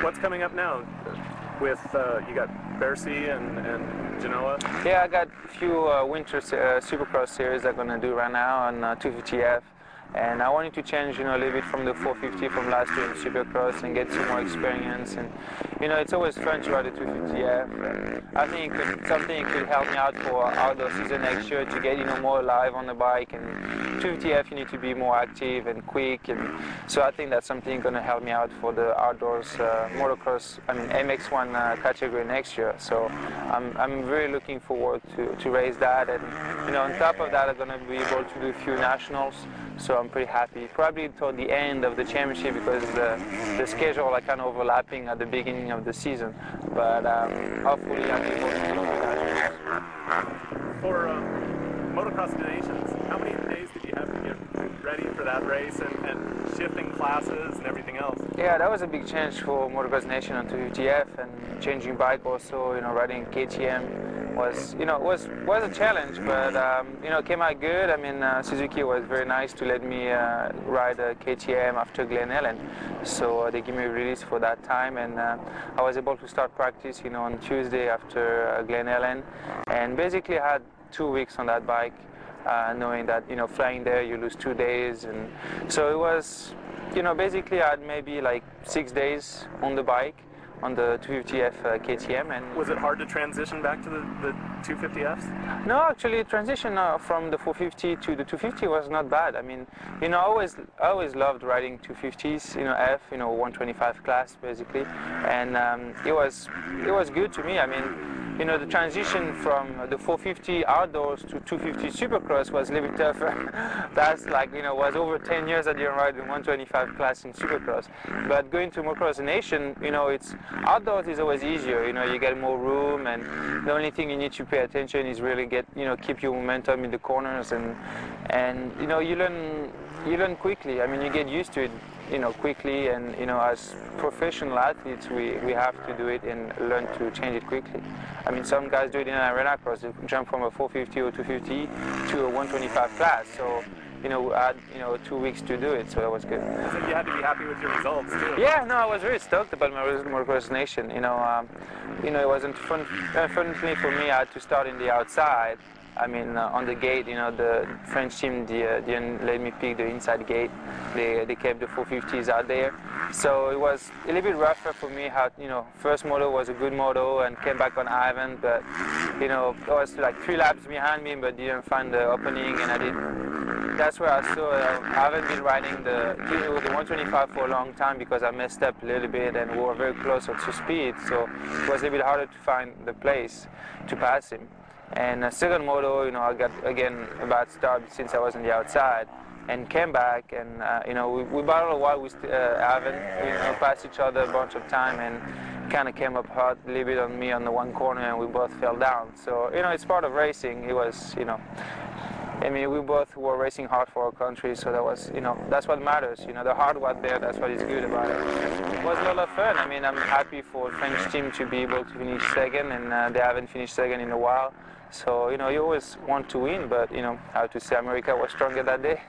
What's coming up now? With you got Bercy and Genoa? Yeah, I got a few winter Supercross series I'm gonna do right now on 250F. And I wanted to change, a little bit from the 450 from last year in Supercross and get some more experience. And, it's always fun to ride the 250F. And I think something could help me out for outdoor season next year to get, more alive on the bike. And 250F, you need to be more active and quick. And so I think that's something going to help me out for the outdoors motocross, MX1 category next year. So I'm really looking forward to race that. And, on top of that, I'm going to be able to do a few nationals. So I'm pretty happy. Probably toward the end of the championship because the schedule are kind of overlapping at the beginning of the season. But hopefully I'm able to do that. For Motocross Nations, how many days did you have to get ready for that race and shifting classes and everything else? Yeah, that was a big change for Motocross Nation on 250F, and changing bike also, riding KTM was a challenge, but came out good. I mean, Suzuki was very nice to let me ride a KTM after Glen Helen, so they gave me a release for that time, and I was able to start practice, on Tuesday after Glen Helen, and basically I had 2 weeks on that bike, knowing that flying there you lose 2 days, and so it was, basically I had maybe like 6 days on the bike, on the 250F KTM. And was it hard to transition back to the 250Fs? No, actually, transition from the 450 to the 250 was not bad. I mean, I always loved riding 250s, F, 125 class basically, and it was good to me. I mean, the transition from the 450 outdoors to 250 Supercross was a little bit tougher. That's like, was over 10 years that you ride in 125 class in Supercross. But going to Motocross Nation, it's outdoors is always easier. You get more room, and the only thing you need to pay attention is really keep your momentum in the corners, and you learn quickly. I mean, you get used to it, quickly, and as professional athletes, we have to do it and learn to change it quickly. I mean, some guys do it in arena cross, they jump from a 450 or 250 to a 125 class. So, I had 2 weeks to do it, so that was good. So you had to be happy with your results too. Yeah, no, I was really stoked about my Motocross Nation. It wasn't fun. Unfortunately for me, I had to start in the outside. I mean, on the gate, the French team didn't let me pick the inside gate. They kept the 450s out there. So it was a little bit rougher for me. First moto was a good moto and came back on Ivan, but, it was like 3 laps behind me, but didn't find the opening, and I did. That's where I saw I haven't been riding the 125 for a long time because I messed up a little bit, and we were very close to speed, so it was a little bit harder to find the place to pass him. And second moto, I got again a bad start since I was on the outside, and came back, and we battled a while with Ivan. We passed each other a bunch of time, and kind of came up hard a little bit on me on the one corner, and we both fell down. So it's part of racing. It was I mean, we both were racing hard for our country, so that was, that's what matters. The hard work there, that's what is good about it. It was a lot of fun. I mean, I'm happy for the French team to be able to finish second, and they haven't finished second in a while. So, you always want to win, but, I have to say America was stronger that day.